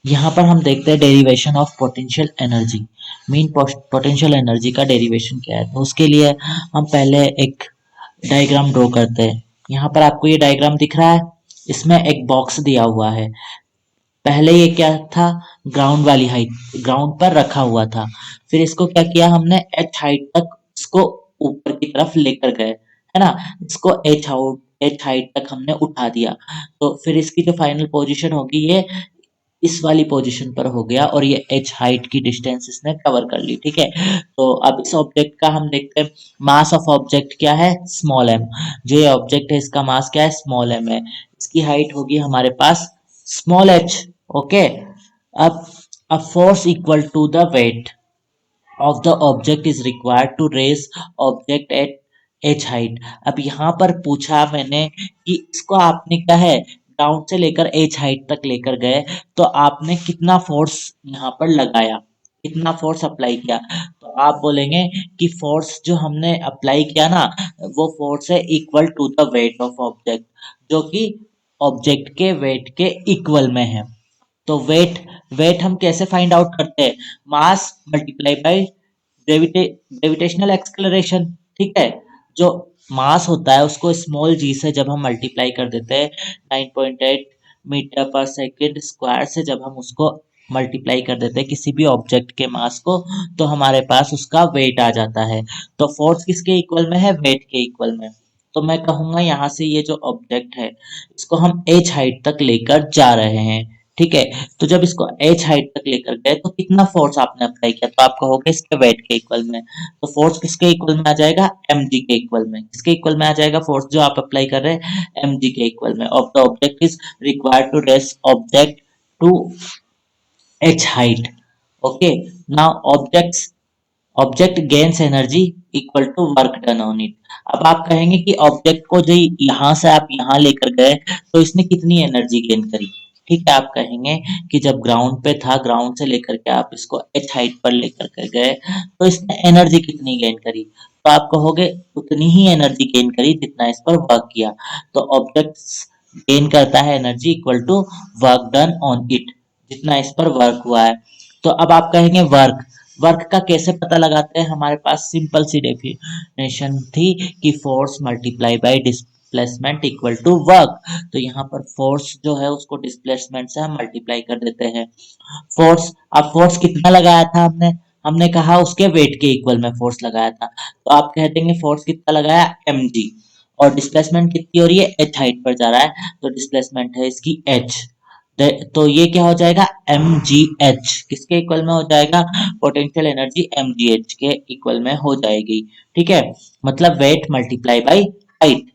यहाँ पर हम देखते हैं derivation of potential energy. Mean potential energy का डेरिवेशन क्या है, तो उसके लिए हम पहले एक डायग्राम ड्रॉ करते हैं। यहाँ पर आपको ये डायग्राम दिख रहा है, इसमें एक बॉक्स दिया हुआ है। पहले ये क्या था, ग्राउंड वाली हाइट, ग्राउंड पर रखा हुआ था। फिर इसको क्या किया हमने, एच हाइट तक इसको ऊपर की तरफ लेकर गए, है ना। इसको एच हाइट तक हमने उठा दिया। तो फिर इसकी जो फाइनल पोजीशन होगी ये इस वाली पोजीशन पर हो गया, और ये एच हाइट की डिस्टेंस इसने कवर कर ली, ठीक है। तो अब इस ऑब्जेक्ट का हम देखते हैं, मास ऑफ ऑब्जेक्ट क्या है, स्मॉल एम। जो ये ऑब्जेक्ट है इसका मास क्या है, स्मॉल एम है। इसकी हाइट होगी हमारे पास स्मॉल एच, ओके। अब a force equal to the weight of the object is required to raise object at h height। अब यहाँ पर पूछा मैंने कि इसको आपने क्या है, ग्राउंड से लेकर एच हाइट तक लेकर गए, तो आपने कितना फोर्स यहाँ पर लगाया, कितना फोर्स अप्लाई किया। तो आप बोलेंगे कि फोर्स जो हमने अप्लाई किया ना, वो फोर्स है equal to the weight of object, जो कि ऑब्जेक्ट के वेट के इक्वल में है। तो वेट वेट हम कैसे फाइंड आउट करते हैं, मास मल्टीप्लाई बाय ग्रेविटेशनल एक्सेलरेशन, ठीक है। जो मास होता है उसको स्मॉल जी से जब हम मल्टीप्लाई कर देते हैं 9.8 मीटर पर सेकेंड स्क्वायर से, जब हम उसको मल्टीप्लाई कर देते हैं किसी भी ऑब्जेक्ट के मास को, तो हमारे पास उसका वेट आ जाता है। तो फोर्स किसके इक्वल में है, वेट के इक्वल में। तो मैं कहूंगा यहाँ से ये जो ऑब्जेक्ट है इसको हम एच हाइट तक लेकर जा रहे हैं, ठीक है। तो जब इसको एच हाइट तक लेकर गए तो कितना फोर्स आपने अप्लाई किया, तो आप कहोगे इसके वेट के इक्वल में। तो फोर्स किसके इक्वल में आ जाएगा, एम जी के इक्वल में। किसके इक्वल में आ जाएगा फोर्स जो आप अप्लाई कर रहे हैं, एम जी के इक्वल में। Of the object is required to raise object to H height, okay. Now object gains energy equal to work done on it. अब आप कहेंगे कि ऑब्जेक्ट को जो यहाँ से आप यहाँ लेकर गए तो इसने कितनी एनर्जी गेन करी, ठीक है। आप कहेंगे कि जब ग्राउंड पे था, ग्राउंड से लेकर के आप इसको एच हाइट पर लेकर के गए तो इसने एनर्जी कितनी गेन करी, तो आप कहोगे उतनी ही एनर्जी गेन करी जितना इस पर वर्क किया। तो ऑब्जेक्ट गेन करता है energy equal to work done on it, जितना इस पर वर्क हुआ है। तो अब आप कहेंगे वर्क वर्क का कैसे पता लगाते हैं, हमारे पास सिंपल सी डेफिनेशन थी कि force multiply by displacement equal to work. तो यहाँ पर फोर्स जो है उसको डिस्प्लेसमेंट से हम मल्टीप्लाई कर देते हैं। फोर्स, अब फोर्स कितना लगाया था हमने, हमने कहा उसके वेट के इक्वल में फोर्स लगाया था। तो आप कह देंगे फोर्स कितना लगाया, एम जी। और डिस्प्लेसमेंट कितनी हो रही है, एच हाइट पर जा रहा है, तो डिस्प्लेसमेंट है इसकी एच। तो ये क्या हो जाएगा, एम जी एच किसके इक्वल में हो जाएगा, potential energy M G H के इक्वल में हो जाएगी, ठीक है। मतलब weight multiply by height.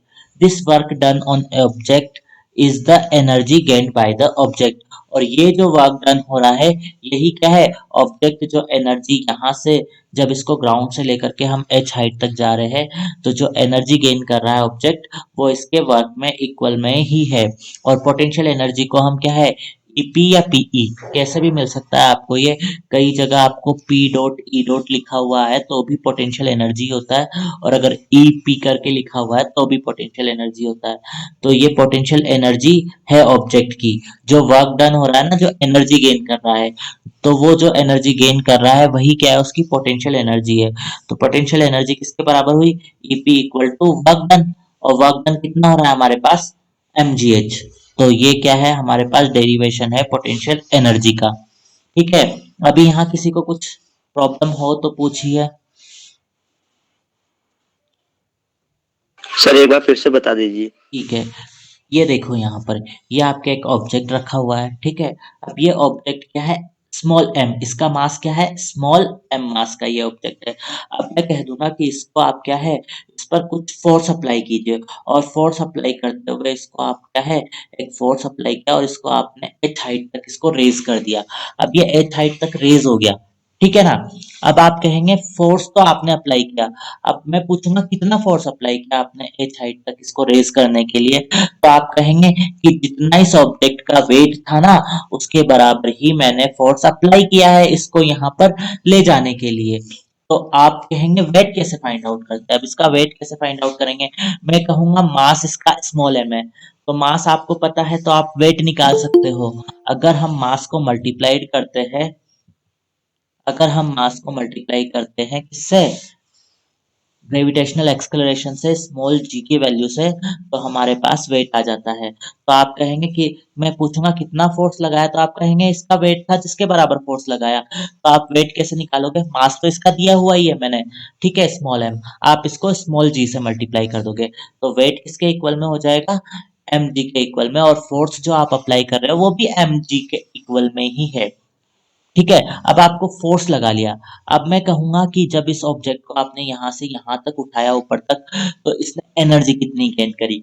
This work done on object is the energy gained by the object. और ये जो वर्क डन हो रहा है यही क्या है, ऑब्जेक्ट जो एनर्जी यहाँ से जब इसको ग्राउंड से लेकर के हम एच हाइट तक जा रहे हैं, तो जो एनर्जी गेन कर रहा है ऑब्जेक्ट वो इसके वर्क में इक्वल में ही है। और पोटेंशियल एनर्जी को हम क्या है, ईपी या पीई कैसे भी मिल सकता है आपको ये। कई जगह आपको पी डॉट ई डॉट लिखा हुआ है तो भी पोटेंशियल एनर्जी होता है, और अगर ई पी करके लिखा हुआ है तो भी पोटेंशियल एनर्जी होता है। तो ये पोटेंशियल एनर्जी है ऑब्जेक्ट की, जो वर्क डन हो रहा है ना, जो एनर्जी गेन कर रहा है, तो वो जो एनर्जी गेन कर रहा है वही क्या है, उसकी पोटेंशियल एनर्जी है। तो पोटेंशियल एनर्जी किसके बराबर हुई, EP equal to work done. और वर्क डन कितना हो रहा है हमारे पास, mgh। तो ये क्या है, हमारे पास डेरिवेशन है पोटेंशियल एनर्जी का, ठीक है। अभी यहाँ किसी को कुछ प्रॉब्लम हो तो पूछिए। सर एक बार फिर से बता दीजिए। ठीक है, ये देखो यहाँ पर, ये आपका एक ऑब्जेक्ट रखा हुआ है, ठीक है। अब ये ऑब्जेक्ट क्या है, स्मॉल एम, इसका मास क्या है, स्मॉल एम मास का ये ऑब्जेक्ट है। अब मैं कह दूंगा कि इसको आप क्या है, इस पर कुछ फोर्स अप्लाई कीजिए, और फोर्स अप्लाई करते हुए इसको आप क्या है, एक फोर्स अप्लाई किया और इसको आपने एच हाइट तक इसको रेज कर दिया। अब ये एच हाइट तक रेज हो गया, ठीक है ना। अब आप कहेंगे फोर्स तो आपने अप्लाई किया, अब मैं पूछूंगा कितना फोर्स अप्लाई किया आपने एच हाइट तक इसको रेज करने के लिए। तो आप कहेंगे कि जितना इस ऑब्जेक्ट का वेट था ना उसके बराबर ही मैंने फोर्स अप्लाई किया है इसको यहाँ पर ले जाने के लिए। तो आप कहेंगे वेट कैसे फाइंड आउट करते हैं, अब इसका वेट कैसे फाइंड आउट करेंगे। मैं कहूंगा मास इसका स्मॉल एम है, तो मास आपको पता है तो आप वेट निकाल सकते हो। अगर हम मास को मल्टीप्लाइड करते हैं, अगर हम मास को मल्टीप्लाई करते हैं किससे, ग्रेविटेशनल एक्सलरेशन से, स्मॉल जी की वैल्यू से, तो हमारे पास वेट आ जाता है। तो आप कहेंगे कि मैं पूछूंगा कितना फोर्स लगाया, तो आप कहेंगे इसका वेट था जिसके बराबर फोर्स लगाया। तो आप वेट कैसे निकालोगे, मास तो इसका दिया हुआ ही है मैंने, ठीक है, स्मॉल एम, आप इसको स्मॉल जी से मल्टीप्लाई कर दोगे, तो वेट किसके इक्वल में हो जाएगा, एम जी के इक्वल में, और फोर्स जो आप अप्लाई कर रहे हो वो भी एम जी के इक्वल में ही है। ठीक है, अब आपको फोर्स लगा लिया। अब मैं कहूंगा कि जब इस ऑब्जेक्ट को आपने यहां से यहां तक उठाया ऊपर तक, तो इसने एनर्जी कितनी गेन करी।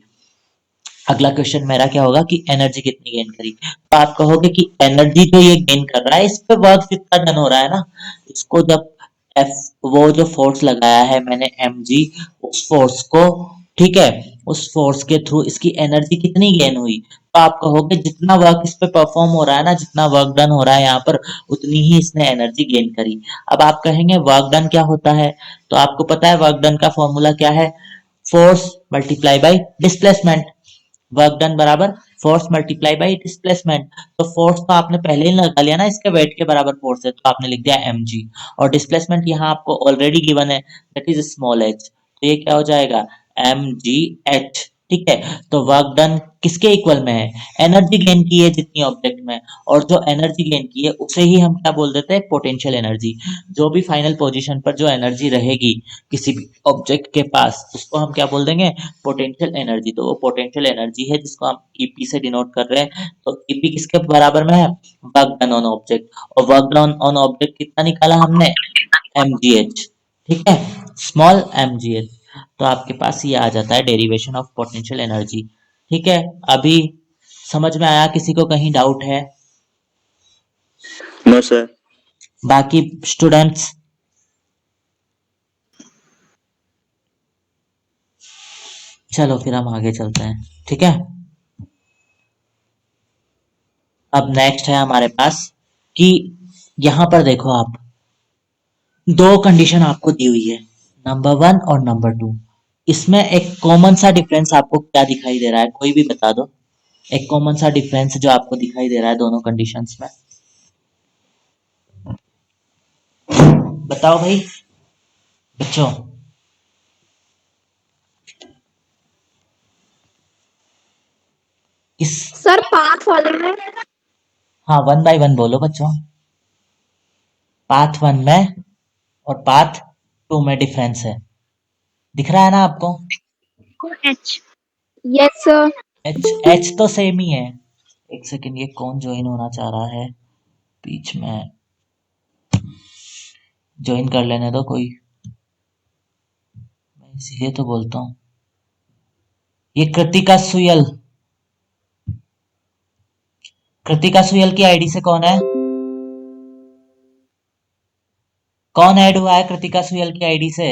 अगला क्वेश्चन मेरा क्या होगा कि एनर्जी कितनी गेन करी, तो आप कहोगे कि एनर्जी जो ये गेन कर रहा है इस पे वर्क कितना डन हो रहा है ना, इसको जब एफ, वो जो फोर्स लगाया है मैंने एम जी, उस फोर्स को, ठीक है, उस फोर्स के थ्रू इसकी एनर्जी कितनी गेन हुई, तो आप कहोगे जितना वर्क इस पे परफॉर्म हो रहा है ना, जितना वर्क डन हो रहा है यहाँ पर, उतनी ही इसने एनर्जी गेन करी। अब आप कहेंगे वर्क डन क्या होता है, तो आपको पता है वर्क डन का फॉर्मूला क्या है, force multiply by displacement. Work done बराबर फोर्स मल्टीप्लाई बाई डिस्प्लेसमेंट। तो फोर्स तो आपने पहले ही लगा लिया ना, इसके वेट के बराबर फोर्स है, तो आपने लिख दिया mg, और डिस्प्लेसमेंट यहाँ आपको ऑलरेडी गिवन है, दैट इज स्मॉल h, तो ये क्या हो जाएगा, mgh। ठीक है, तो वर्क डन किसके इक्वल में है, एनर्जी गेन की है जितनी ऑब्जेक्ट में, और जो एनर्जी गेन की है उसे ही हम क्या बोल देते हैं, पोटेंशियल एनर्जी। जो भी फाइनल पोजीशन पर जो एनर्जी रहेगी किसी भी ऑब्जेक्ट के पास, उसको हम क्या बोल देंगे, पोटेंशियल एनर्जी। तो वो पोटेंशियल एनर्जी है जिसको हम ईपी से डिनोट कर रहे हैं। तो ईपी किसके बराबर में है, वर्क डन ऑन ऑब्जेक्ट, और वर्क डन ऑन ऑब्जेक्ट कितना निकाला हमने, mgh। ठीक है, स्मॉल mgh। तो आपके पास ये आ जाता है डेरिवेशन ऑफ पोटेंशियल एनर्जी। ठीक है, अभी समझ में आया, किसी को कहीं डाउट है, नो सर। बाकी स्टूडेंट्स, चलो फिर हम आगे चलते हैं। ठीक है, अब नेक्स्ट है हमारे पास कि यहां पर देखो आप, दो कंडीशन आपको दी हुई है, नंबर वन और नंबर टू। इसमें एक कॉमन सा डिफरेंस आपको क्या दिखाई दे रहा है, कोई भी बता दो, एक कॉमन सा डिफरेंस जो आपको दिखाई दे रहा है दोनों कंडीशंस में, बताओ भाई बच्चों। इस, सर पाथ वाले में। हाँ वन बाय वन बोलो बच्चों। पाथ वन में और पाथ टू में डिफरेंस है, दिख रहा है ना आपको, H, yes sir. H H तो सेम ही है। एक सेकंड, ये कौन ज्वाइन होना चाह रहा है बीच में, ज्वाइन कर लेने दो कोई, मैं इसीलिए तो बोलता हूँ। ये कृतिका सुयल, कृतिका सुयल की आईडी से कौन है, कौन ऐड हुआ है कृतिका सुयल की आईडी से,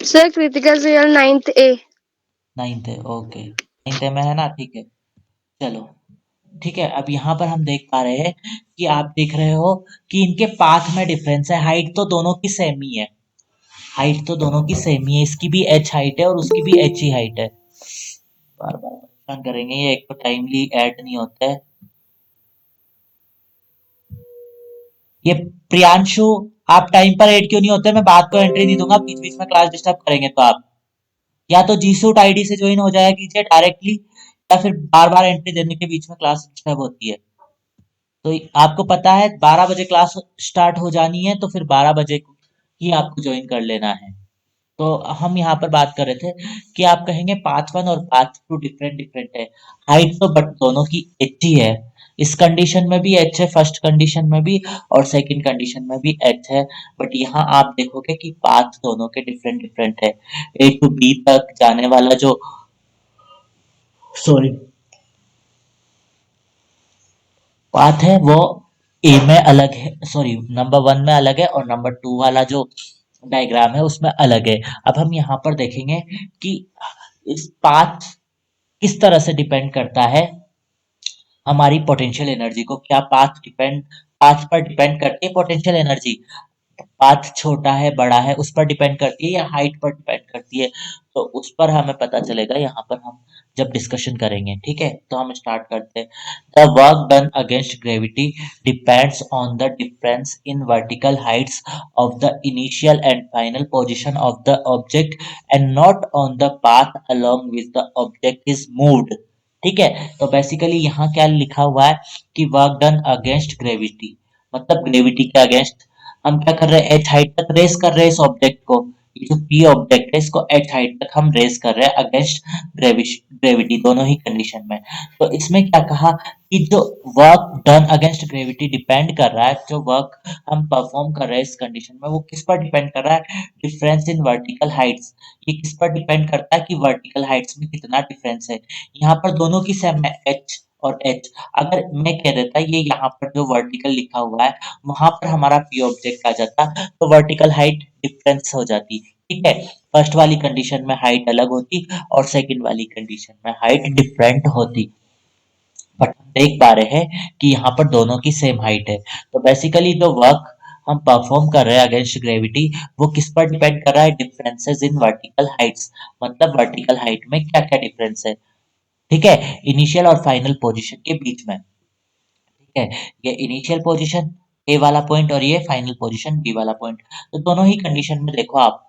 सर कृतिका सुयल 9th ए। नाइन्थ है, ओके, नाइन्थ में है ना, ठीक है, चलो। ठीक है, अब यहाँ पर हम देख पा रहे हैं कि आप देख रहे हो कि इनके पाथ में डिफरेंस है, हाइट तो दोनों की सेम ही है, हाइट तो दोनों की सेम ही है, इसकी भी एच हाइट है और उसकी भी एच ही हाइट है। बार बार परेशान करेंगे ये, एक तो टाइमली ऐड नहीं होता है ये। प्रियांशु, आप टाइम पर ऐड क्यों नहीं होते, मैं बात को एंट्री नहीं दूंगा, बीच बीच में क्लास डिस्टर्ब करेंगे तो आप या तो जी सूट आईडी से ज्वाइन हो जाया कीजिए डायरेक्टली, या फिर बार बार एंट्री देने के बीच में क्लास डिस्टर्ब होती है। तो आपको पता है 12 बजे क्लास स्टार्ट हो जानी है, तो फिर 12 बजे ही आपको ज्वाइन कर लेना है। तो हम यहाँ पर बात कर रहे थे कि आप कहेंगे पाथ वन और पाथ टू डिफरेंट डिफरेंट है, हाइट तो बट दोनों की एच ही है, इस कंडीशन में भी एच है, फर्स्ट कंडीशन में भी और सेकंड कंडीशन में भी एच है, बट यहाँ आप देखोगे कि पाथ दोनों के डिफरेंट डिफरेंट है। ए टू बी तक जाने वाला जो, सॉरी, पाथ है वो ए में अलग है, सॉरी नंबर वन में अलग है, और नंबर टू वाला जो डायग्राम है उसमें अलग है। अब हम यहाँ पर देखेंगे कि इस पाथ किस तरह से डिपेंड करता है हमारी पोटेंशियल एनर्जी को, क्या पाथ डिपेंड, पाथ पर डिपेंड करती है पोटेंशियल एनर्जी। पाथ छोटा है बड़ा है उस पर डिपेंड करती है या हाइट पर डिपेंड करती है, तो उस पर हमें पता चलेगा यहाँ पर हम जब डिस्कशन करेंगे। ठीक है, तो हम स्टार्ट करते हैं। The work done against gravity depends on the difference in vertical Heights of the initial and final position of the object and not on the path along which the object is moved. ठीक है, तो basically यहाँ क्या लिखा हुआ है कि work done against gravity, मतलब ग्रेविटी के अगेंस्ट हम क्या कर रहे हैं, एच हाइट तक रेस कर रहे हैं इस ऑब्जेक्ट को। ये जो पी ऑब्जेक्ट है इसको एच हाइट तक हम रेस कर रहे हैं अगेंस्ट ग्रेविटी दोनों ही कंडीशन में। तो इसमें क्या कहा कि जो work done against gravity depend कर रहा है, जो वर्क हम परफॉर्म कर रहे हैं इस कंडीशन में वो किस पर डिपेंड कर रहा है, डिफरेंस इन वर्टिकल हाइट्स। ये किस पर डिपेंड करता है कि वर्टिकल हाइट्स में कितना डिफरेंस है। यहाँ पर दोनों की सेम है एच और एच। अगर मैं कह देता ये यहाँ पर जो वर्टिकल लिखा हुआ है वहां पर हमारा पी ऑब्जेक्ट आ जाता तो वर्टिकल हाइट डिफरेंस हो जाती। ठीक है, फर्स्ट वाली कंडीशन में हाइट अलग होती और सेकंड वाली कंडीशन में हाइट डिफरेंट होती। बट हम देख पा रहे हैं कि यहाँ पर दोनों की सेम हाइट है। तो बेसिकली जो वर्क हम परफॉर्म कर रहे हैं अगेंस्ट ग्रेविटी वो किस पर डिपेंड कर रहा है, डिफरेंसेस इन वर्टिकल हाइट्स, मतलब वर्टिकल हाइट में क्या क्या डिफरेंस है। ठीक है, इनिशियल और फाइनल पोजीशन के बीच में। ठीक है, ये इनिशियल पोजीशन ए वाला पॉइंट और ये फाइनल पोजीशन बी वाला पॉइंट। तो दोनों ही कंडीशन में देखो आप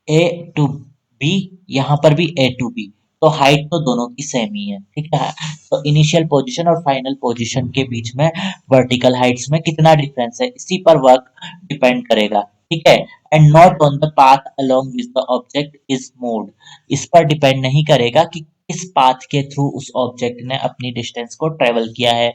ए टू बी, यहाँ पर भी ए टू बी, तो हाइट तो दोनों की सेम ही है। ठीक है, तो इनिशियल पोजीशन और फाइनल पोजीशन के बीच में वर्टिकल हाइट्स में कितना डिफरेंस है इसी पर वर्क डिपेंड करेगा। ठीक है, and not on the path along which the object is moved, इस पर डिपेंड नहीं करेगा कि किस पाथ के थ्रू उस ऑब्जेक्ट ने अपनी डिस्टेंस को ट्रेवल किया है।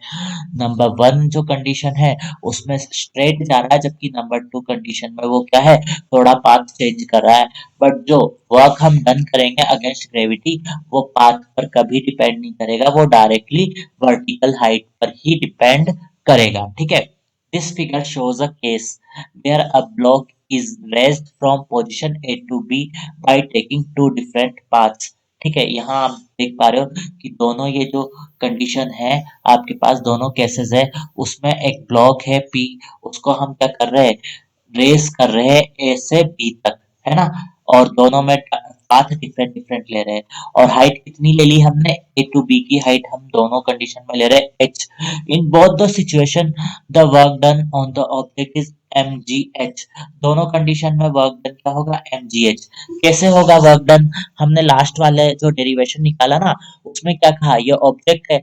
नंबर वन जो कंडीशन है उसमें स्ट्रेट जा रहा है, जबकि नंबर टू कंडीशन में वो क्या है, थोड़ा पाथ चेंज कर रहा है। बट जो वर्क हम डन करेंगे अगेंस्ट ग्रेविटी वो पाथ पर कभी डिपेंड नहीं करेगा, वो डायरेक्टली वर्टिकल हाइट पर ही डिपेंड करेगा। ठीक है, this figure shows a case where a block is raised from position A to B by taking two different paths. ठीक है, यहाँ आप देख पा रहे हो कि दोनों ये जो कंडीशन है आपके पास दोनों केसेस है, उसमें एक ब्लॉक है पी, उसको हम क्या कर रहे हैं, रेस कर रहे हैं ए से बी तक, है ना, और दोनों में पाथ डिफरेंट डिफरेंट ले रहे हैं। और हाइट कितनी ले ली हमने, ए टू बी की हाइट हम दोनों कंडीशन में ले रहे हैं H. In both the situation the work done on the object is M G H, दोनों कंडीशन में वर्क डन क्या होगा, एम जी एच। कैसे होगा वर्क डन, हमने लास्ट वाले जो डेरिवेशन निकाला ना उसमें क्या कहा, ये ऑब्जेक्ट है,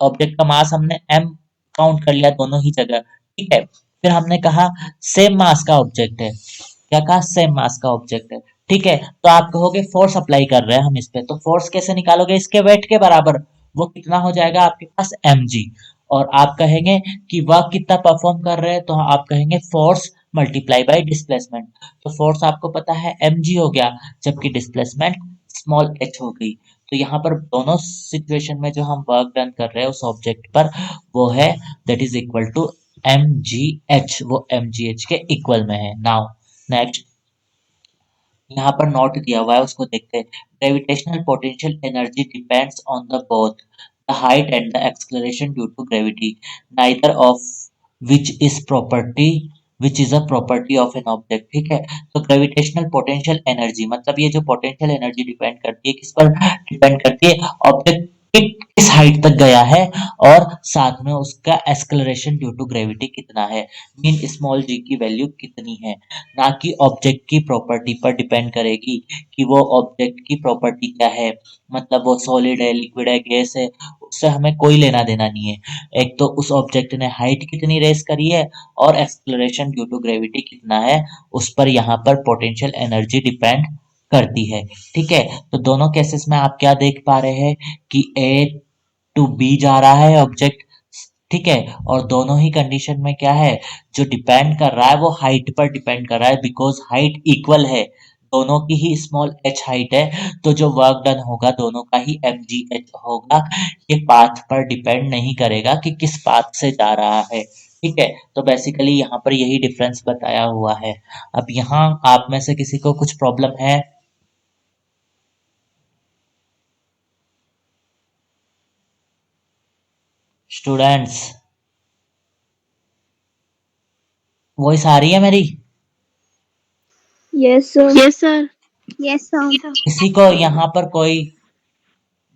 ऑब्जेक्ट का मास हमने m काउंट कर लिया दोनों ही जगह। ठीक है, फिर हमने कहा सेम मास का ऑब्जेक्ट है, क्या कहा, सेम मास का ऑब्जेक्ट है। ठीक है, तो आप कहोगे फोर्स अप्लाई कर रहे हैं हम इस पे, तो फोर्स कैसे निकालोगे, इसके वेट के बराबर, वो कितना हो जाएगा आपके पास mg। और आप कहेंगे कि वर्क कितना परफॉर्म कर रहे हैं, तो आप कहेंगे फोर्स मल्टीप्लाई बाय डिस्प्लेसमेंट। तो फोर्स आपको पता है mg हो गया, जबकि डिस्प्लेसमेंट स्मॉल h हो गई। तो यहाँ पर दोनों सिचुएशन में जो हम वर्क डन कर रहे हैं उस ऑब्जेक्ट पर वो है that is equal to M G H, वो एम जी एच के इक्वल में है। नाउ नेक्स्ट, यहाँ पर नोट दिया हुआ है उसको देखते हैं। Gravitational potential energy depends on the both the height and the acceleration due to gravity, neither of which is property which is a property of an object. ठीक है, तो ग्रेविटेशनल पोटेंशियल एनर्जी मतलब ये जो पोटेंशियल एनर्जी डिपेंड करती है किस पर डिपेंड करती है, ऑब्जेक्ट किस हाइट तक गया है और साथ में उसका एक्सलरेशन ड्यू टू ग्रेविटी कितना है, मीन स्मॉल जी की वैल्यू कितनी है, ना कि ऑब्जेक्ट की प्रॉपर्टी पर डिपेंड करेगी कि वो ऑब्जेक्ट की प्रॉपर्टी क्या है, मतलब वो सॉलिड है, लिक्विड है, गैस है, उससे हमें कोई लेना देना नहीं है। एक तो उस ऑब्जेक्ट ने हाइट कितनी रेस करी है और एक्सप्लोरेशन ड्यू टू ग्रेविटी कितना है, उस पर यहाँ पर पोटेंशियल एनर्जी डिपेंड करती है। ठीक है, तो दोनों केसेस में आप क्या देख पा रहे हैं कि ए टू बी जा रहा है ऑब्जेक्ट। ठीक है, और दोनों ही कंडीशन में क्या है, जो डिपेंड कर रहा है वो हाइट पर डिपेंड कर रहा है, बिकॉज हाइट इक्वल है, दोनों की ही स्मॉल एच हाइट है, तो जो वर्क डन होगा दोनों का ही एम जी एच होगा। ये पाथ पर डिपेंड नहीं करेगा कि किस पाथ से जा रहा है। ठीक है, तो बेसिकली यहाँ पर यही डिफरेंस बताया हुआ है। अब यहाँ आप में से किसी को कुछ प्रॉब्लम है, स्टूडेंट्स, वॉइस आ रही है मेरी? Yes, sir. Yes, sir. Yes, sir. किसी को यहाँ पर कोई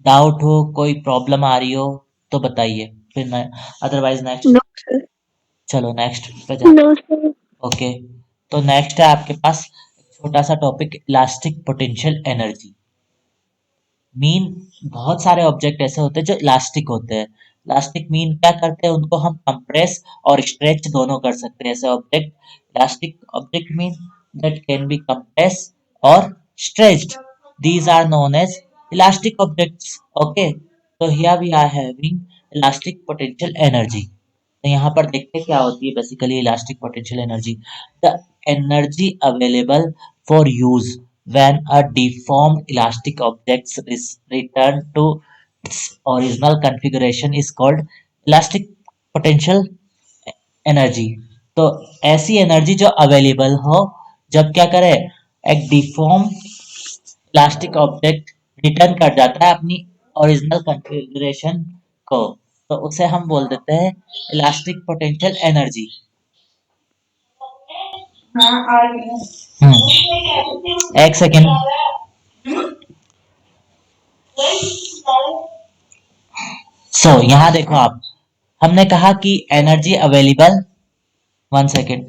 डाउट हो, कोई प्रॉब्लम आ रही हो तो बताइए, फिर मैं अदरवाइज नेक्स्ट। No, sir. चलो नेक्स्ट पे जा। No, sir. ओके, तो नेक्स्ट है आपके पास छोटा सा topic, elastic potential energy. Mean बहुत सारे ऑब्जेक्ट ऐसे होते हैं जो इलास्टिक होते हैं। इलास्टिक मीन क्या करते हैं, उनको हम कंप्रेस और स्ट्रेच दोनों कर सकते हैं। ऐसे object, elastic object mean that can be compress और stretched, these are known as elastic objects. Okay, तो here we are having elastic potential energy. तो यहाँ पर देखते हैं क्या होती है basically elastic potential energy. The energy available for use when a deformed elastic object is returned to its original configuration is called elastic potential energy। तो ऐसी एनर्जी जो अवेलेबल हो जब क्या करे, एक डिफॉर्म इलास्टिक ऑब्जेक्ट रिटर्न कर जाता है अपनी ओरिजिनल कॉन्फ़िगरेशन को, तो उसे हम बोल देते हैं इलास्टिक पोटेंशियल एनर्जी। एक सेकेंड। यहाँ देखो आप, हमने कहा कि energy available, one second,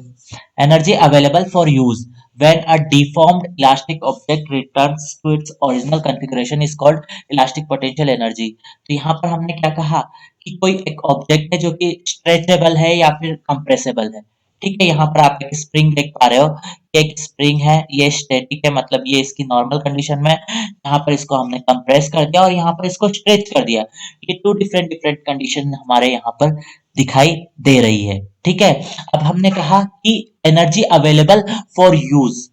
energy available for use when a deformed elastic object returns to its original configuration is called elastic potential energy। तो यहाँ पर हमने क्या कहा कि कोई एक ऑब्जेक्ट है जो कि स्ट्रेचेबल है या फिर कंप्रेसेबल है। ठीक है, यहाँ पर आप एक स्प्रिंग देख पा रहे हो कि एक स्प्रिंग है, ये स्टैटिक है, मतलब ये इसकी नॉर्मल कंडीशन में, यहाँ पर इसको हमने कंप्रेस कर दिया और यहाँ पर इसको स्ट्रेच कर दिया। ये टू डिफरेंट डिफरेंट कंडीशन हमारे यहाँ पर दिखाई दे रही है। ठीक है, अब हमने कहा कि एनर्जी अवेलेबल फॉर यूज,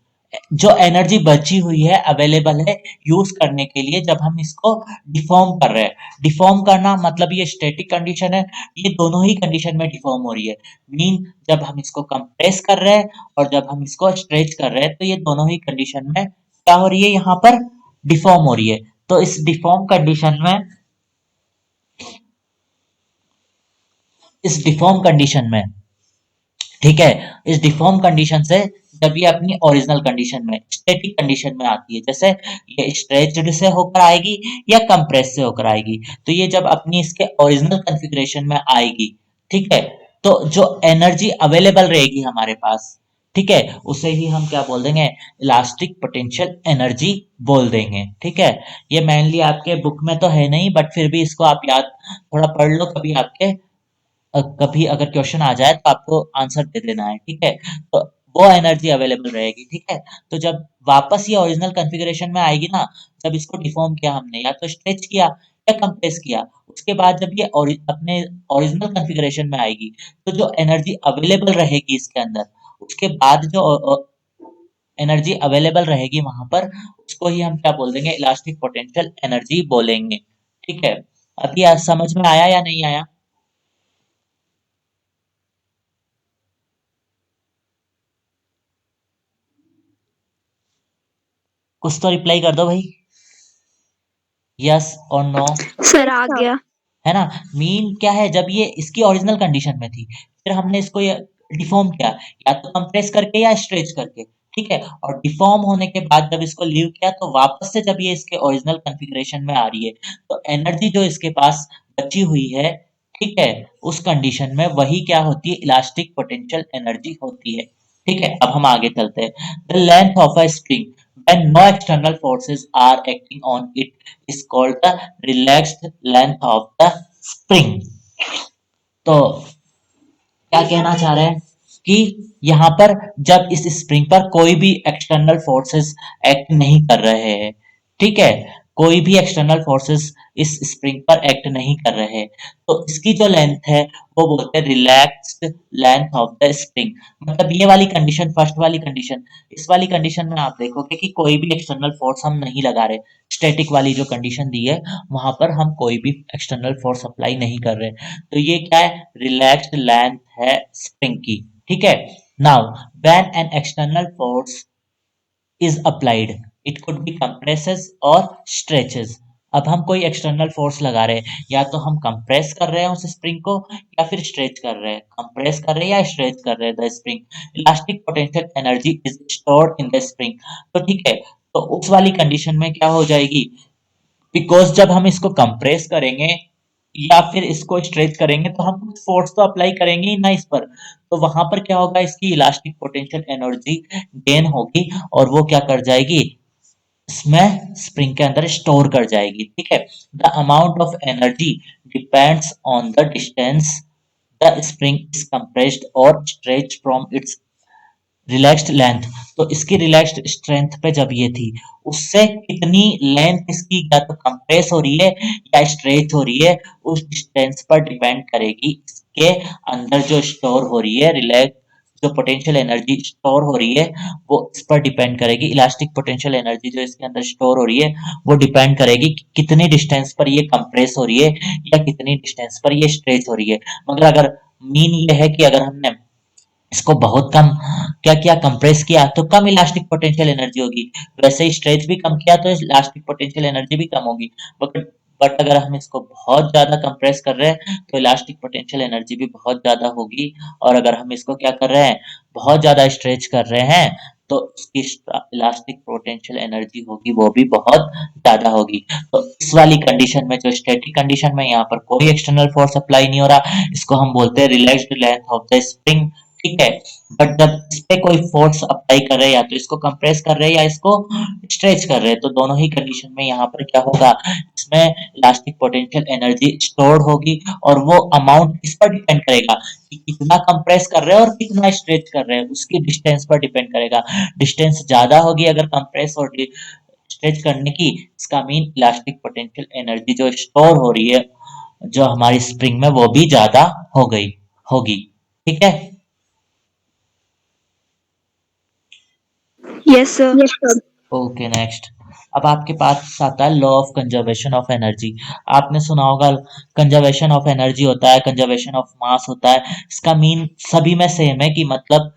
जो एनर्जी बची हुई है अवेलेबल है यूज करने के लिए जब हम इसको डिफॉर्म कर रहे हैं। डिफॉर्म करना मतलब ये स्टैटिक कंडीशन है, ये दोनों ही कंडीशन में डिफॉर्म हो रही है। मीन जब हम इसको कंप्रेस कर रहे हैं और जब हम इसको स्ट्रेच कर रहे हैं, तो ये दोनों ही कंडीशन में क्या हो रही है, यहाँ पर डिफॉर्म हो रही है। तो इस डिफॉर्म कंडीशन में, इस डिफॉर्म कंडीशन में, ठीक है, इस डिफॉर्म कंडीशन से जब ये अपनी ओरिजिनल कंडीशन में, स्टैटिक कंडीशन में आती है, जैसे ये स्ट्रेच्ड से होकर आएगी या कंप्रेस से होकर आएगी, तो ये जब अपनी इसके ओरिजिनल कॉन्फ़िगरेशन में आएगी, ठीक है, तो जो एनर्जी अवेलेबल रहेगी हमारे पास, ठीक है, उसे ही हम क्या बोल देंगे, इलास्टिक पोटेंशियल एनर्जी बोल देंगे। ठीक है, ये मेनली आपके बुक में तो है नहीं, बट फिर भी इसको आप याद थोड़ा पढ़ लो, कभी आपके कभी अगर क्वेश्चन आ जाए तो आपको आंसर दे देना है। ठीक है, तो वो एनर्जी अवेलेबल रहेगी। ठीक है, तो जब वापस ये ओरिजिनल कॉन्फ़िगरेशन में आएगी ना, जब इसको डिफॉर्म किया हमने, या तो स्ट्रेच किया या कंप्रेस किया, उसके बाद जब ये अपने ओरिजिनल कॉन्फ़िगरेशन में आएगी, तो जो एनर्जी अवेलेबल रहेगी इसके अंदर, उसके बाद जो एनर्जी अवेलेबल रहेगी वहां पर, उसको ही हम क्या बोल देंगे, इलास्टिक पोटेंशियल एनर्जी बोलेंगे। ठीक है, अभी आज समझ में आया या नहीं आया? कुछ तो रिप्लाई कर दो भाई, यस और नो। सर आ गया। है ना, मीन क्या है, जब ये इसकी ओरिजिनल कंडीशन में थी, फिर हमने इसको ये डिफॉर्म किया, या तो कंप्रेस करके या स्ट्रेच करके। ठीक है, और डिफॉर्म होने के बाद जब इसको लीव किया, तो वापस से जब ये इसके ओरिजिनल कॉन्फ़िगरेशन में आ रही है, तो एनर्जी जो इसके पास बची हुई है, ठीक है, उस कंडीशन में वही क्या होती है, इलास्टिक पोटेंशियल एनर्जी होती है। ठीक है, अब हम आगे चलते हैं। The length of a spring when no external forces are acting on it is called the relaxed length of the spring। तो क्या कहना चाह रहे हैं कि यहाँ पर जब इस स्प्रिंग पर कोई भी एक्सटर्नल फोर्सेस एक्ट नहीं कर रहे हैं, ठीक है, कोई भी एक्सटर्नल फोर्सेस इस स्प्रिंग पर एक्ट नहीं कर रहे, तो इसकी जो लेंथ है वो बोलते हैं relaxed length of the spring. मतलब ये वाली कंडीशन, फर्स्ट वाली कंडीशन, इस वाली कंडीशन में आप देखोगे कि कोई भी एक्सटर्नल फोर्स हम नहीं लगा रहे, स्टैटिक वाली जो कंडीशन दी है वहां पर हम कोई भी एक्सटर्नल फोर्स अप्लाई नहीं कर रहे, तो ये क्या है, रिलैक्स्ड लेंथ है स्प्रिंग की। ठीक है, now when an external force is applied, it could be compresses or stretches, अब हम कोई एक्सटर्नल फोर्स लगा रहे हैं, या तो हम कंप्रेस कर रहे हैं उस स्प्रिंग को या फिर स्ट्रेच कर रहे हैं, कंप्रेस कर रहे हैं या स्ट्रेच कर रहे हैं the spring, elastic potential energy is stored in the spring. तो ठीक है, तो उस वाली कंडीशन में क्या हो जाएगी, बिकॉज जब हम इसको कंप्रेस करेंगे या फिर इसको स्ट्रेच करेंगे तो हम कुछ फोर्स तो अप्लाई करेंगे ही ना इस पर, तो वहां पर क्या होगा, इसकी इलास्टिक पोटेंशियल एनर्जी गेन होगी और वो क्या कर जाएगी, इसमें स्प्रिंग के अंदर स्टोर कर जाएगी। ठीक है, the amount of energy depends on the distance the spring is compressed और stretch from its relaxed length. तो इसकी रिलैक्स्ड स्ट्रेंथ पे जब ये थी, उससे कितनी लेंथ इसकी या तो कंप्रेस हो रही है या स्ट्रेच हो रही है, उस डिस्टेंस पर डिपेंड करेगी इसके अंदर जो स्टोर हो रही है रिलैक्स, जो पोटेंशियल एनर्जी स्टोर हो रही है वो इस पर डिपेंड करेगी। इलास्टिक पोटेंशियल एनर्जी जो इसके अंदर स्टोर हो रही है वो डिपेंड करेगी कि कितनी डिस्टेंस पर ये कंप्रेस हो रही है या कितनी डिस्टेंस पर ये स्ट्रेच हो रही है। मगर अगर मीन ये है कि अगर हमने इसको बहुत कम क्या किया, कंप्रेस किया, तो कम इलास्टिक पोटेंशियल एनर्जी होगी, वैसे ही स्ट्रेच भी कम किया तो इलास्टिक पोटेंशियल एनर्जी भी कम होगी। बट बट अगर हम इसको बहुत ज्यादा कंप्रेस कर रहे हैं तो इलास्टिक पोटेंशियल एनर्जी भी बहुत ज्यादा होगी, और अगर हम इसको क्या कर रहे हैं, बहुत ज्यादा स्ट्रेच कर रहे हैं, तो उसकी इलास्टिक पोटेंशियल एनर्जी होगी वो भी बहुत ज्यादा होगी। तो इस वाली कंडीशन में, जो स्टैटिक कंडीशन में, यहाँ पर कोई एक्सटर्नल फोर्स अप्लाई नहीं हो रहा, इसको हम बोलते हैं relaxed length of the spring. ठीक है, बट जब इस पे कोई फोर्स अप्लाई कर रहे हैं, या तो इसको कंप्रेस कर रहे हैं या इसको स्ट्रेच कर रहे हैं, तो दोनों ही कंडीशन में यहाँ पर क्या होगा, इसमें इलास्टिक पोटेंशियल एनर्जी स्टोर्ड होगी, और वो अमाउंट इस पर डिपेंड करेगा कि कितना कंप्रेस कर रहे हैं और कितना स्ट्रेच कर रहे हैं, उसकी डिस्टेंस पर डिपेंड करेगा। डिस्टेंस ज्यादा होगी अगर कंप्रेस और स्ट्रेच करने की, इसका मीन इलास्टिक पोटेंशियल एनर्जी जो स्टोर हो रही है जो हमारी स्प्रिंग में, वो भी ज्यादा हो गई होगी। ठीक है, Yes, sir. Okay next. अब आपके पास आता है law of conservation of energy. आपने सुना होगा, कंजर्वेशन ऑफ एनर्जी होता है, कंजर्वेशन ऑफ मास होता है। इसका मीन सभी में सेम है कि मतलब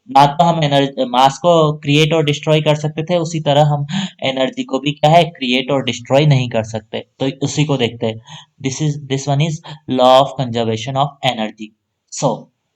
ना तो हम एनर्जी मास को क्रिएट और डिस्ट्रॉय कर सकते थे, उसी तरह हम एनर्जी को भी क्या है, क्रिएट और डिस्ट्रॉय नहीं कर सकते। तो उसी को देखते हैं। This one is law of conservation of energy. So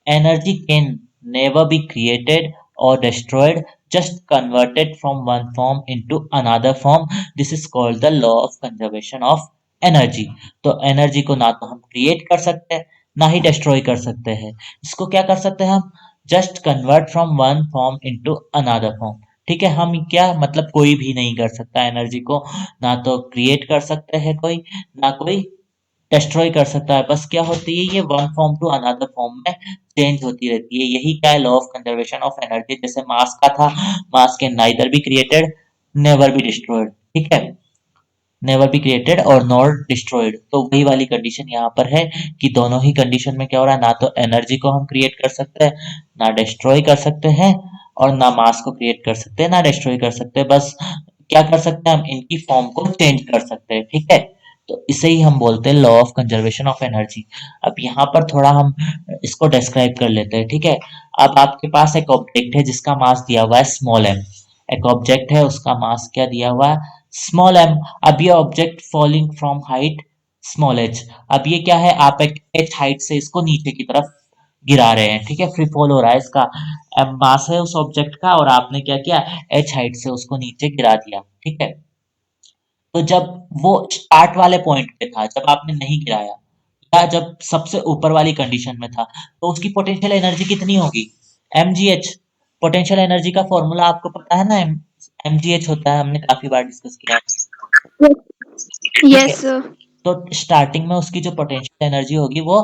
energy can never be created or destroyed, just converted from one form into another form. This is called the law of conservation of energy. तो energy को ना तो हम create कर सकते हैं ना ही destroy कर सकते हैं, इसको क्या कर सकते हैं हम, just convert from one form into another form. ठीक है, हम क्या मतलब कोई भी नहीं कर सकता एनर्जी को, ना तो क्रिएट कर सकते हैं कोई, ना कोई डिस्ट्रॉय कर सकता है। बस क्या होती है, ये one form to another form में चेंज होती रहती है। यही क्या है, law of conservation of energy. जैसे मास का था, mass can neither be created never be destroyed. ठीक है, नेवर बी क्रिएटेड और नॉट डिस्ट्रॉयड। तो वही वाली कंडीशन यहाँ पर है कि दोनों ही कंडीशन में क्या हो रहा है, ना तो एनर्जी को हम क्रिएट कर सकते हैं, ना डिस्ट्रॉय कर सकते हैं, और ना मास को क्रिएट कर सकते हैं ना डिस्ट्रॉय कर सकते हैं। बस क्या कर सकते हैं, हम इनकी फॉर्म को चेंज कर सकते हैं। ठीक है, तो इसे ही हम बोलते हैं law of conservation of energy. अब यहाँ पर थोड़ा हम इसको डिस्क्राइब कर लेते हैं। ठीक है, अब आपके पास एक ऑब्जेक्ट है जिसका मास दिया हुआ है स्मॉल एम। एक ऑब्जेक्ट है, उसका मास क्या दिया हुआ है, स्मॉल एम। अब ये object falling from height small H. अब ये क्या है, आप एक एच हाइट से इसको नीचे की तरफ गिरा रहे हैं। ठीक है, फ्री फॉल हो रहा है, इसका एम मास है उस ऑब्जेक्ट का, और आपने क्या किया, एच हाइट से उसको नीचे गिरा दिया। ठीक है, तो जब वो स्टार्ट वाले पॉइंट पे था, जब आपने नहीं गिराया, या जब सबसे ऊपर वाली कंडीशन में था, तो उसकी पोटेंशियल एनर्जी कितनी होगी, mgh। पोटेंशियल एनर्जी का फॉर्मूला आपको पता है ना, mgh होता है, हमने काफी बार डिस्कस किया है। ठीक है, Yes, sir. तो स्टार्टिंग में उसकी जो पोटेंशियल एनर्जी होगी वो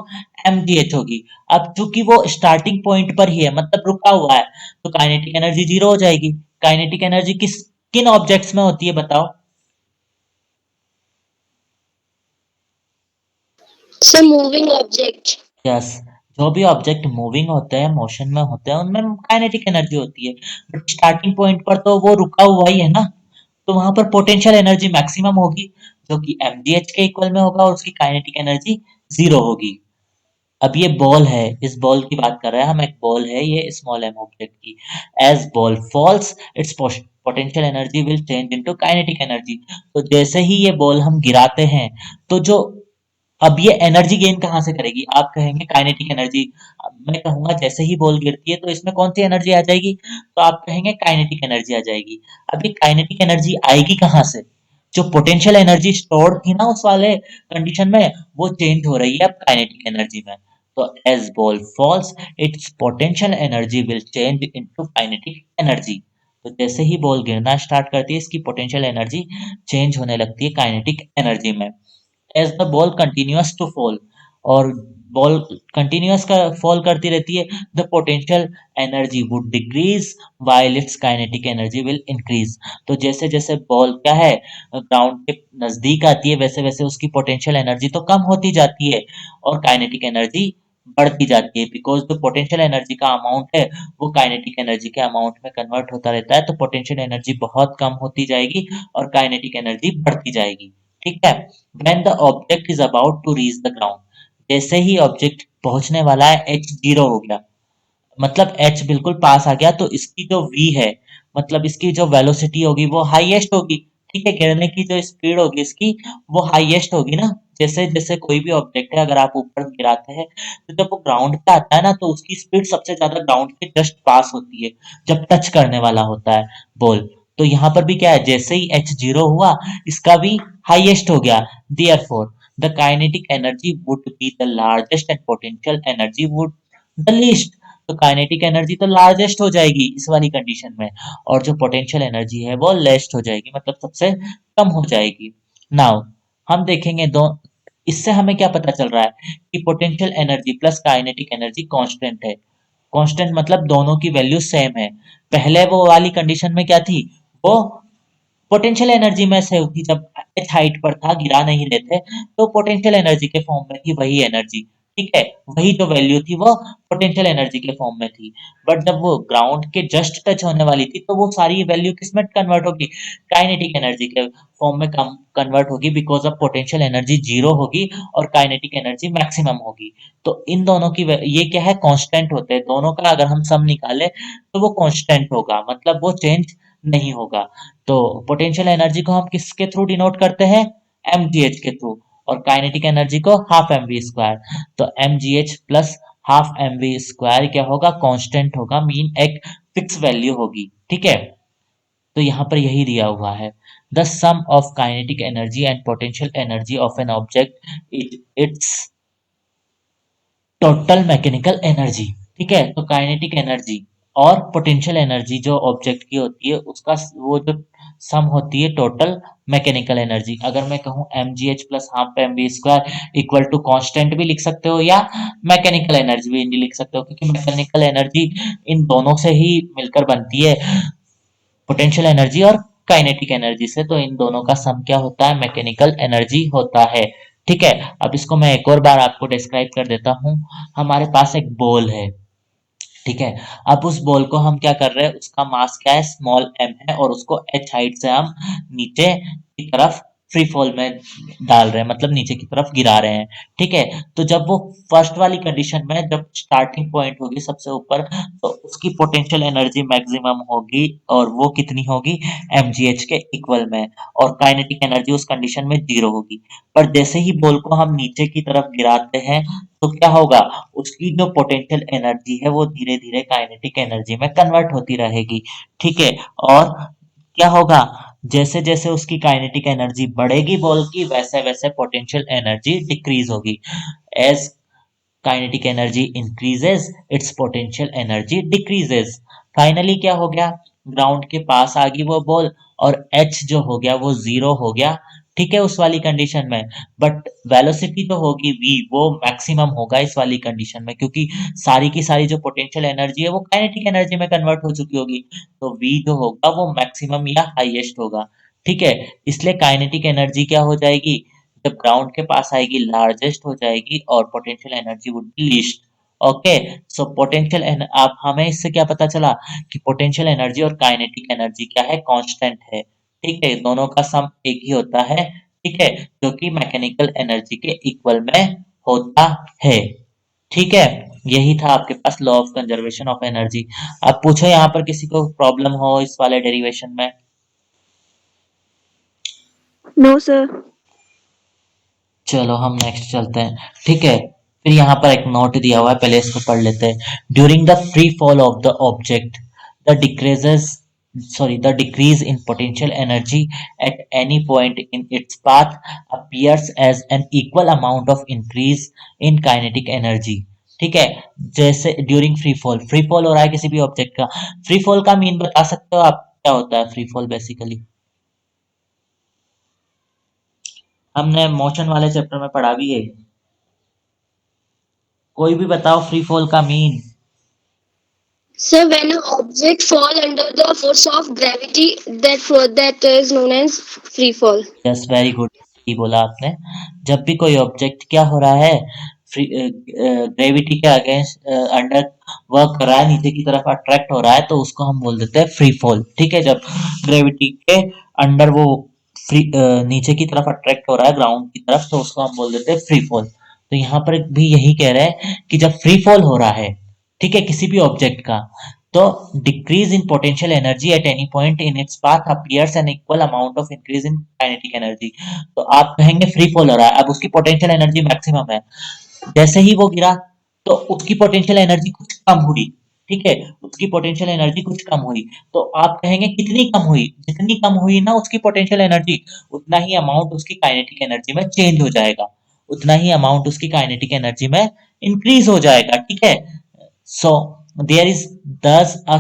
mgh होगी। अब चूंकि वो स्टार्टिंग पॉइंट पर ही है, मतलब रुका हुआ है, तो काइनेटिक एनर्जी जीरो हो जाएगी। काइनेटिक एनर्जी किन ऑब्जेक्ट्स में होती है बताओ। Sir, moving object. यस, जो भी ऑब्जेक्ट मूविंग होते हैं, मोशन में होते हैं, उनमें काइनेटिक एनर्जी होती है। बट स्टार्टिंग पॉइंट पर तो वो रुका हुआ ही है ना, तो वहां पर पोटेंशियल एनर्जी मैक्सिमम होगी, जो कि mgh के इक्वल में होगा, और उसकी काइनेटिक एनर्जी जीरो होगी। अब ये बॉल है, इस बॉल की बात कर रहे हैं हम, एक बॉल है ये स्मॉल एम ऑब्जेक्ट की। As ball falls its potential energy will change into kinetic energy. तो जैसे ही ये बॉल हम गिराते हैं तो जो अब ये एनर्जी गेन कहाँ से करेगी, आप कहेंगे काइनेटिक एनर्जी। मैं कहूंगा जैसे ही बॉल गिरती है तो इसमें कौन सी एनर्जी आ जाएगी, तो आप कहेंगे काइनेटिक एनर्जी आ जाएगी। अब ये काइनेटिक एनर्जी आएगी कहाँ से, जो पोटेंशियल एनर्जी स्टोर थी ना उस वाले कंडीशन में, वो चेंज हो रही है अब काइनेटिक एनर्जी में। तो as ball falls its potential energy will change into kinetic energy. तो जैसे ही बॉल गिरना स्टार्ट करती है इसकी पोटेंशियल एनर्जी चेंज होने लगती है काइनेटिक एनर्जी में। As the ball continuous to fall, और बॉल कंटिन्यूअस का फॉल करती रहती है, the potential energy would decrease while its kinetic energy will increase. तो जैसे जैसे बॉल क्या है ग्राउंड के नजदीक आती है वैसे वैसे उसकी पोटेंशियल एनर्जी तो कम होती जाती है और काइनेटिक एनर्जी बढ़ती जाती है, बिकॉज जो पोटेंशियल एनर्जी का अमाउंट है वो काइनेटिक एनर्जी के अमाउंट में कन्वर्ट होता रहता है। तो पोटेंशियल एनर्जी बहुत कम होती जाएगी और काइनेटिक एनर्जी बढ़ती जाएगी। ठीक है। When the object is about to reach the ground, जैसे ही ऑब्जेक्ट पहुंचने वाला है h जीरो हो गया, मतलब h बिल्कुल पास आ गया, तो इसकी जो v है, मतलब इसकी जो वेलोसिटी होगी वो हाईएस्ट होगी। ठीक है, गिरने की जो स्पीड होगी इसकी वो हाईएस्ट होगी ना। जैसे जैसे कोई भी ऑब्जेक्ट है अगर आप ऊपर गिराते हैं तो जब वो ग्राउंड पे आता है ना तो उसकी स्पीड सबसे ज्यादा ग्राउंड के जस्ट पास होती है जब टच करने वाला होता है बॉल। तो यहाँ पर भी क्या है, जैसे ही h जीरो हुआ इसका भी हाईएस्ट हो गया, therefore the kinetic energy would be the largest and potential energy would the least। तो काइनेटिक एनर्जी तो लार्जेस्ट हो जाएगी इस वाली कंडीशन में, और जो पोटेंशियल एनर्जी है वो लेस्ट हो जाएगी, मतलब सबसे कम हो जाएगी। नाउ हम देखेंगे दो, इससे हमें क्या पता चल रहा है कि potential energy plus kinetic energy constant है। कांस्टेंट मतलब दोनों की वैल्यू सेम है। पहले वो वाली कंडीशन में क्या थी, वो पोटेंशियल एनर्जी में से थी, जब एच हाइट पर था गिरा नहीं रहे थे तो पोटेंशियल एनर्जी के फॉर्म में थी वही एनर्जी। ठीक है, वही जो वैल्यू थी वो पोटेंशियल एनर्जी के फॉर्म में थी। बट जब वो ग्राउंड के जस्ट टच होने वाली थी तो वो सारी वैल्यू किस में कन्वर्ट होगी, काइनेटिक एनर्जी के फॉर्म में कन्वर्ट होगी, because of potential energy zero होगी और काइनेटिक एनर्जी मैक्सिमम होगी। तो इन दोनों की ये क्या है, कांस्टेंट होते हैं दोनों का, अगर हम सम निकाले तो वो कांस्टेंट होगा, मतलब वो चेंज नहीं होगा। तो पोटेंशियल एनर्जी को हम किसके थ्रू डिनोट करते हैं, mgh के थ्रू, और काइनेटिक एनर्जी को हाफ एम वी स्क्वायर। तो mgh plus half M V square क्या होगा, कांस्टेंट होगा, मीन एक फिक्स वैल्यू होगी। ठीक है, तो यहाँ पर यही दिया हुआ है, the sum of kinetic energy and potential energy of an object its total mechanical energy. ठीक है, तो काइनेटिक एनर्जी और पोटेंशियल एनर्जी जो ऑब्जेक्ट की होती है उसका वो जो सम होती है टोटल मैकेनिकल एनर्जी। अगर मैं कहूँ mgh plus half M V square equal to constant भी लिख सकते हो या मैकेनिकल एनर्जी भी लिख सकते हो, क्योंकि मैकेनिकल एनर्जी इन दोनों से ही मिलकर बनती है, पोटेंशियल एनर्जी और काइनेटिक एनर्जी से। तो इन दोनों का सम क्या होता है, मैकेनिकल एनर्जी होता है। ठीक है, अब इसको मैं एक और बार आपको डिस्क्राइब कर देता हूँ। हमारे पास एक बॉल है, ठीक है, अब उस बॉल को हम क्या कर रहे हैं, उसका मास क्या है, स्मॉल m है, और उसको h हाइट से हम नीचे की तरफ फ्री फॉल में डाल रहे हैं, मतलब नीचे की तरफ गिरा रहे हैं। ठीक है, तो जब वो फर्स्ट वाली कंडीशन में जब स्टार्टिंग पॉइंट होगी सबसे ऊपर तो उसकी पोटेंशियल एनर्जी मैक्सिमम होगी, और वो कितनी होगी, mgh के इक्वल में, और काइनेटिक एनर्जी उस कंडीशन में जीरो होगी। पर जैसे ही बॉल को हम नीचे की तरफ गिराते हैं तो क्या होगा, उसकी जो पोटेंशियल एनर्जी है वो धीरे धीरे काइनेटिक एनर्जी में कन्वर्ट होती रहेगी। ठीक है, और क्या होगा, जैसे जैसे उसकी काइनेटिक एनर्जी बढ़ेगी बॉल की वैसे वैसे पोटेंशियल एनर्जी डिक्रीज होगी। As kinetic energy increases its potential energy decreases. Finally क्या हो गया, ग्राउंड के पास आ गई वो बॉल और एच जो हो गया वो जीरो हो गया। ठीक है, उस वाली कंडीशन में, बट वेलोसिटी तो होगी v, वो मैक्सिमम होगा इस वाली कंडीशन में, क्योंकि सारी की सारी जो पोटेंशियल एनर्जी है वो काइनेटिक एनर्जी में कन्वर्ट हो चुकी होगी। तो v जो होगा वो मैक्सिमम या हाईएस्ट होगा। ठीक है, इसलिए काइनेटिक एनर्जी क्या हो जाएगी, जब ग्राउंड के पास आएगी लार्जेस्ट हो जाएगी और potential energy would be least. Okay, so potential आप हमें इससे क्या पता चला कि पोटेंशियल एनर्जी और काइनेटिक एनर्जी क्या है, कांस्टेंट है। ठीक है, दोनों का सम एक ही होता है। ठीक है, जो कि मैकेनिकल एनर्जी के इक्वल में होता है। ठीक है, यही था आपके पास law of conservation of energy. अब पूछो यहाँ पर किसी को प्रॉब्लम हो इस वाले डेरिवेशन में। No sir. चलो हम नेक्स्ट चलते हैं, ठीक है। फिर यहाँ पर एक नोट दिया हुआ है, पहले इसको पढ़ लेते हैं। During the free fall of the object, the decreases the decrease in potential energy at any point in its path appears as an equal amount of increase in kinetic energy। ठीक है, जैसे ड्यूरिंग फ्री फॉल हो रहा है किसी भी object का। Free fall का मीन बता सकते हो आप, क्या होता है फ्री फॉल बेसिकली? हमने मोशन वाले चैप्टर में पढ़ा भी है। कोई भी बताओ फ्री फॉल का mean. Sir, when an object fall under the force of gravity, that is known as free fall. Yes very good, सही बोला आपने। जब भी कोई ऑब्जेक्ट क्या हो रहा है, ग्रेविटी के अगेंस्ट अंडर वर्क कर रहा है, नीचे की तरफ अट्रैक्ट हो रहा है, तो उसको हम बोल देते हैं फ्री फॉल। ठीक है, जब ग्रेविटी के अंडर वो नीचे की तरफ अट्रैक्ट हो रहा है ग्राउंड की तरफ, तो उसको हम बोल देते हैं फ्री फॉल। तो यहाँ पर भी यही कह रहे हैं कि जब फ्री फॉल हो रहा है, ठीक है, किसी भी ऑब्जेक्ट का, तो decrease in potential energy at any point in its path appears an equal amount of increase in kinetic energy। तो आप कहेंगे फ्री फॉल हो रहा है, अब उसकी पोटेंशियल एनर्जी मैक्सिमम है, जैसे ही वो गिरा तो उसकी पोटेंशियल एनर्जी कुछ कम हुई। ठीक है, उसकी पोटेंशियल एनर्जी कुछ कम हुई, तो आप कहेंगे कितनी कम हुई? जितनी कम हुई ना उसकी पोटेंशियल एनर्जी, उतना ही अमाउंट उसकी काइनेटिक एनर्जी में चेंज हो जाएगा, उतना ही अमाउंट उसकी काइनेटिक एनर्जी में इंक्रीज हो जाएगा। ठीक है, so there is thus a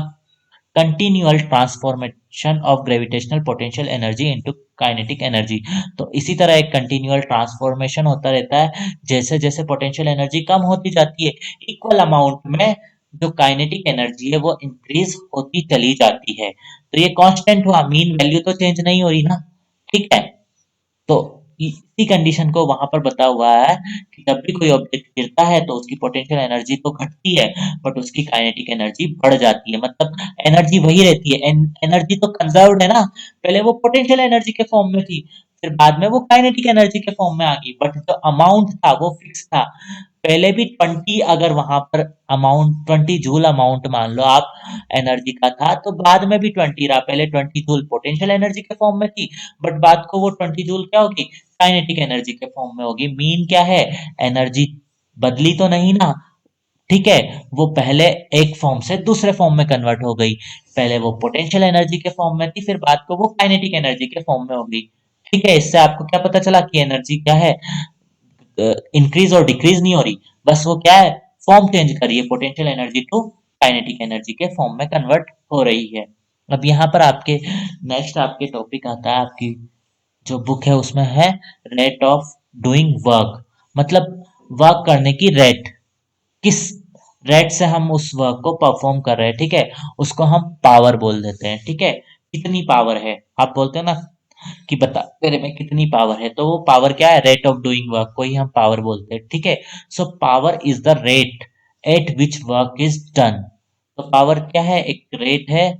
continual transformation of gravitational potential energy into kinetic energy। तो इसी तरह एक कंटिन्यूअल ट्रांसफॉर्मेशन होता रहता है, जैसे जैसे पोटेंशियल एनर्जी कम होती जाती है, इक्वल अमाउंट में जो काइनेटिक एनर्जी है वो इंक्रीज होती चली जाती है। तो ये कांस्टेंट हुआ, मीन वैल्यू तो चेंज नहीं हो रही ना। ठीक है, तो इसी कंडीशन को वहां पर बता हुआ है कि जब भी कोई ऑब्जेक्ट गिरता है तो उसकी पोटेंशियल एनर्जी तो घटती है, बट उसकी काइनेटिक एनर्जी बढ़ जाती है। मतलब एनर्जी वही रहती है, एनर्जी तो कंजर्व्ड है ना, पहले वो पोटेंशियल एनर्जी के फॉर्म में थी, फिर बाद में वो काइनेटिक एनर्जी के फॉर्म में आ गई, बट जो अमाउंट था वो फिक्स था। पहले भी 20, अगर वहां पर अमाउंट 20 जूल अमाउंट मान लो आप एनर्जी का था, तो बाद में भी 20 रहा। पहले 20 जूल पोटेंशियल एनर्जी के फॉर्म में थी, बट बाद को वो 20 जूल क्या होगी, काइनेटिक एनर्जी के फॉर्म में होगी। मीन क्या है, एनर्जी बदली तो नहीं ना। ठीक है, वो पहले एक फॉर्म से दूसरे फॉर्म में कन्वर्ट हो गई, पहले वो पोटेंशियल एनर्जी के फॉर्म में थी, फिर बाद को वो काइनेटिक एनर्जी के फॉर्म में हो गई। ठीक है, इससे आपको क्या पता चला कि एनर्जी क्या है, इंक्रीज और डिक्रीज नहीं हो रही, बस वो क्या है, फॉर्म चेंज कर रही है, potential energy to kinetic energy के फॉर्म में कन्वर्ट हो रही है। अब यहाँ पर आपके नेक्स्ट आपके टॉपिक आता है, आपकी जो बुक है उसमें है रेट ऑफ डूइंग वर्क, मतलब वर्क करने की रेट, किस रेट से हम उस वर्क को परफॉर्म कर रहे हैं। ठीक है, उसको हम पावर बोल देते हैं। ठीक है, कितनी पावर है, आप बोलते हैं ना कि बता तेरे में कितनी पावर है, तो वो पावर क्या है, रेट ऑफ डूइंग वर्क को ही हम पावर बोलते हैं। ठीक है, so power is the rate at which work is done. तो पावर क्या है, एक रेट है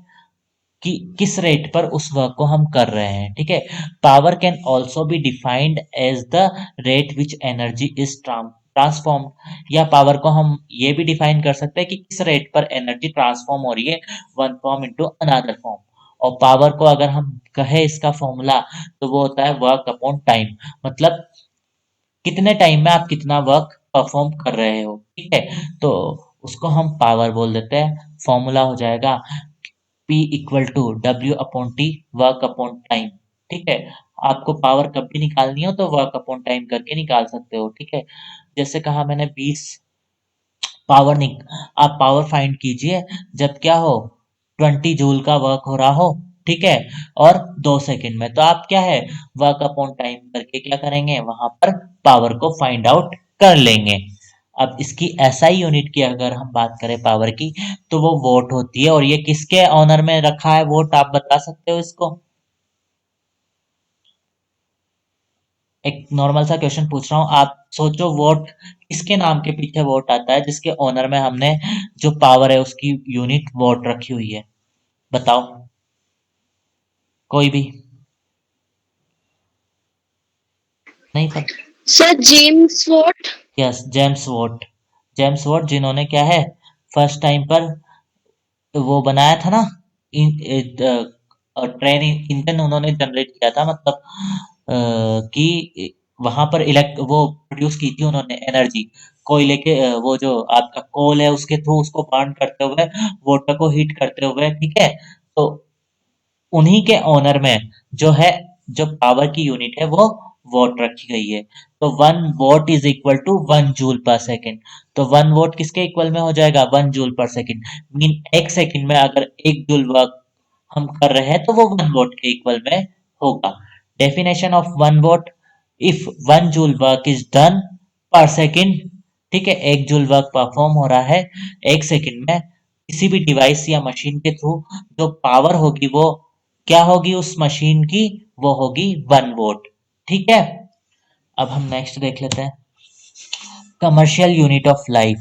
कि किस रेट पर उस वर्क को हम कर रहे हैं। ठीक है, power can also be defined as the rate which energy is transform, या पावर को हम ये भी डिफाइन कर सकते हैं कि किस रेट पर एनर्जी ट्रांसफॉर्म हो रही है one form into another form. और पावर को अगर हम कहे इसका फॉर्मूला, तो वो होता है वर्क अपॉन टाइम, मतलब कितने टाइम में आप कितना वर्क परफॉर्म कर रहे हो। ठीक है, तो उसको हम पावर बोल देते हैं। फॉर्मूला हो जाएगा P equal to W upon T, work upon time. ठीक है, आपको पावर कब भी निकालनी हो तो वर्क अपॉन टाइम करके निकाल सकते हो। ठीक है, जैसे कहा मैंने 20 पावर निक आप पावर फाइंड कीजिए जब क्या हो, 20 जूल का वर्क हो रहा हो। ठीक है, और 2 सेकंड में, तो आप क्या है, वर्क अपॉन टाइम करके क्या करेंगे, वहां पर पावर को फाइंड आउट कर लेंगे। अब इसकी एसआई यूनिट की अगर हम बात करें पावर की, तो वो वोट होती है, और ये किसके ऑनर में रखा है वोट, आप बता सकते हो इसको? एक नॉर्मल सा क्वेश्चन पूछ रहा हूँ, आप सोचो वोट किसके नाम के पीछे वोट आता है, जिसके ऑनर में हमने जो पावर है उसकी यूनिट वोट रखी हुई है, बताओ कोई भी। नहीं पता? Sir, James Watt. Yes, James Watt. James Watt, जिन्होंने क्या है फर्स्ट टाइम पर वो बनाया था ना, ट्रेन इंजन उन्होंने जनरेट किया था, मतलब कि वहां पर इलेक्ट वो प्रोड्यूस की थी उन्होंने एनर्जी, कोयले के वो जो आपका कोल है उसके थ्रू उसको बर्न करते हुए, वाटर को हीट करते हुए, ठीक है। तो उन्हीं के ऑनर में जो है, जो पावर की यूनिट है वो वॉट रखी गई है। तो 1 watt is equal to 1 joule per second. तो 1 वॉट किसके इक्वल में हो जाएगा? 1 जूल पर सेकेंड। मीन एक सेकेंड में अगर 1 जूल वर्क हम कर रहे हैं तो वो 1 वॉट के इक्वल में होगा। Definition of 1 what: if 1 joule work is done पर सेकेंड, ठीक है, 1 जूल वर्क परफॉर्म हो रहा है एक सेकेंड में, किसी भी डिवाइस या मशीन के थ्रू, जो पावर होगी वो क्या होगी उस मशीन की? वो होगी 1 वॉट। ठीक है, अब हम नेक्स्ट देख लेते हैं। Commercial unit of life,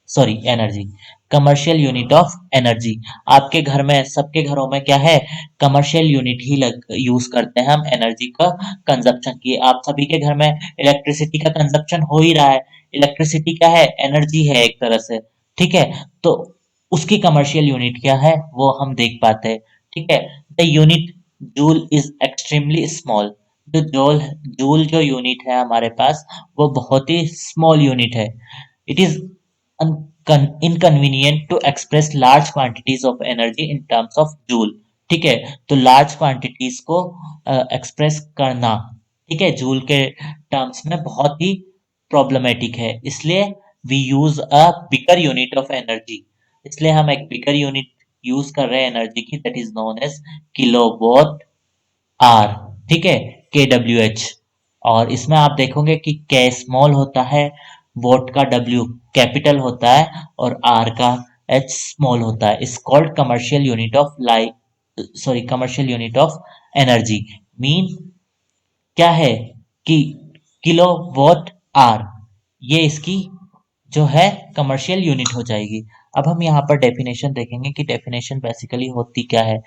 sorry energy, commercial unit of energy. आपके घर में, सबके घरों में क्या है, कमर्शियल यूनिट ही यूज करते हैं हम एनर्जी का कंजप्शन की। आप सभी के घर में इलेक्ट्रिसिटी का कंजप्शन हो ही रहा है। इलेक्ट्रिसिटी क्या है? एनर्जी है एक तरह से, ठीक है। तो उसकी कमर्शियल यूनिट क्या है वो हम देख पाते हैं, ठीक है। The unit joule is extremely small. जो जूल जूल जो यूनिट है हमारे पास, वो बहुत ही स्मॉल यूनिट है। It is inconvenient to express large quantities of energy in terms of joule, ठीक है। तो लार्ज क्वांटिटीज को एक्सप्रेस करना, ठीक है, जूल के टर्म्स में बहुत ही प्रॉब्लमेटिक है, इसलिए we use a bigger unit of energy. इसलिए हम एक बिगर यूनिट यूज कर रहे हैं एनर्जी की, that is known as kilowatt hour, ठीक है, के डब्ल्यू एच। और इसमें आप देखोगे कि के स्मॉल होता है, वोट का डब्ल्यू कैपिटल होता है और आर का एच स्मॉल होता है। इस called commercial unit of life, sorry commercial unit of energy. Mean क्या है कि किलो वॉट आर, ये इसकी जो है कमर्शियल यूनिट हो जाएगी। अब हम यहाँ पर डेफिनेशन देखेंगे कि डेफिनेशन बेसिकली होती क्या है।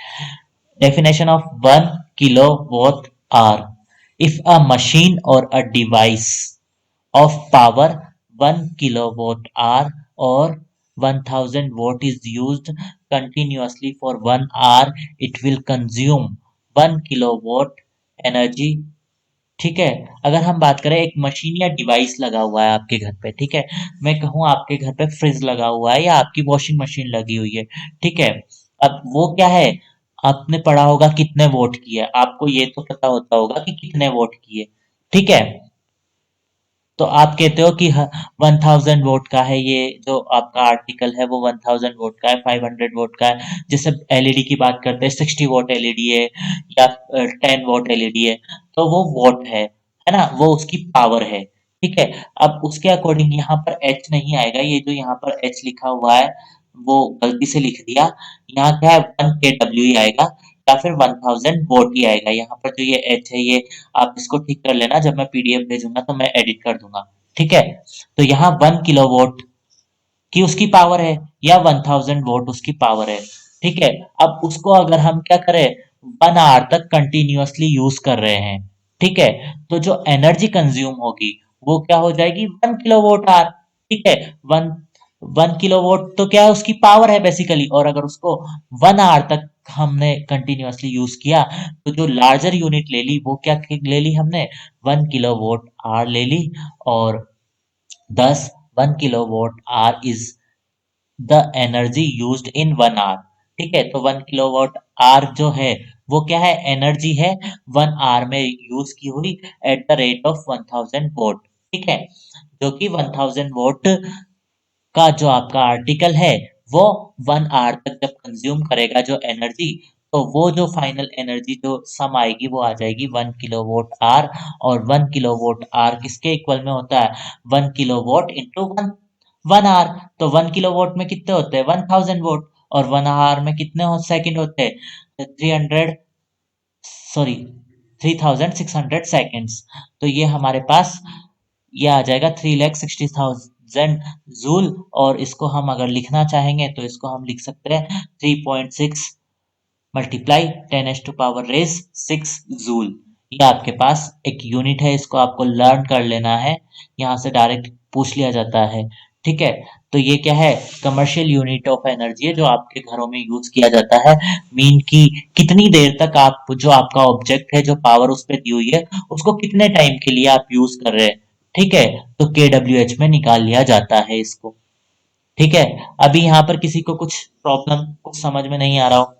Definition of 1 kilowatt hour: if a machine or a device of power 1 kilowatt hour or 1000 watt is used continuously for 1 hour, it will consume 1 kilowatt energy, ठीक है। अगर हम बात करें एक मशीन या डिवाइस लगा हुआ है आपके घर पे, ठीक है, मैं कहूँ आपके घर पे फ्रिज लगा हुआ है या आपकी वॉशिंग मशीन लगी हुई है, ठीक है। अब वो क्या है, आपने पढ़ा होगा कितने वोट की है, आपको ये तो पता होता होगा कि कितने वोट की है, ठीक है। तो आप कहते हो कि 1000 वोट का है, ये जो आपका आर्टिकल है वो 1000 वोट का है, 500 वोट का है। जैसे एलईडी की बात करते हैं, 60 वोट एलईडी है या 10 वोट एलईडी है, तो वो वोट है ना, वो उसकी पावर है, ठीक है। अब उसके अकॉर्डिंग यहाँ पर एच नहीं आएगा, ये जो यहाँ पर एच लिखा हुआ है वो गलती से लिख दिया, यहाँ क्या है 1 kW ही आएगा या फिर 1000 वोट ही आएगा। यहाँ पर जो ये एच है ये आप इसको ठीक कर लेना, जब मैं पीडीएफ भेजूंगा तो मैं एडिट कर दूंगा, ठीक है। तो यहाँ 1 किलोवाट की उसकी पावर है या 1000 वोट उसकी पावर है, ठीक है। अब उसको अगर हम क्या करें, 1 आवर तक कंटिन्यूअसली यूज कर रहे हैं, ठीक है, तो जो एनर्जी कंज्यूम होगी वो क्या हो जाएगी? 1 किलोवाट आवर, ठीक है। वन 1 किलोवाट तो क्या है, उसकी पावर है बेसिकली। और अगर उसको 1 आवर तक हमने कंटिन्यूअसली यूज किया, तो जो लार्जर यूनिट ले ली वो क्या ले ली हमने? 1 किलोवाट आवर ले ली। और 1 kilowatt hour is the energy used in 1 hour, ठीक है। तो 1 किलोवाट आवर जो है वो क्या है? एनर्जी है 1 आवर में यूज की हुई at the rate of 1000 vote, ठीक है। जो कि 1000 वोट का जो आपका आर्टिकल है वो 1 आवर तक जब कंज्यूम करेगा जो एनर्जी, तो वो जो फाइनल एनर्जी जो सम आएगी वो आ जाएगी 1 किलोवाट आवर। और 1 किलोवाट आवर किसके इक्वल में होता है? 1 किलोवाट इंटू 1 आवर। तो 1 किलोवाट में कितने होते हैं? 1000 वोट। और 1 आवर में कितने सेकंड होते हैं? 300, सॉरी 3600 सेकेंड्स। तो ये हमारे पास ये आ जाएगा 3,60,000 जूल। और इसको हम अगर लिखना चाहेंगे तो इसको हम लिख सकते हैं 3.6 मल्टीप्लाई 10⁻⁶ जूल। ये आपके पास एक यूनिट है, इसको आपको लर्न कर लेना है, यहाँ से डायरेक्ट पूछ लिया जाता है, ठीक है। तो ये क्या है, कमर्शियल यूनिट ऑफ एनर्जी है जो आपके घरों में यूज किया जाता है। मीन की कितनी देर तक आप जो आपका ऑब्जेक्ट है, जो पावर उस पे दी हुई है, उसको कितने टाइम के लिए आप यूज कर रहे हैं। ठीक है, तो KWH में निकाल लिया जाता है इसको। ठीक है, अभी यहाँ पर किसी को कुछ प्रॉब्लम, कुछ समझ में नहीं आ रहा हो?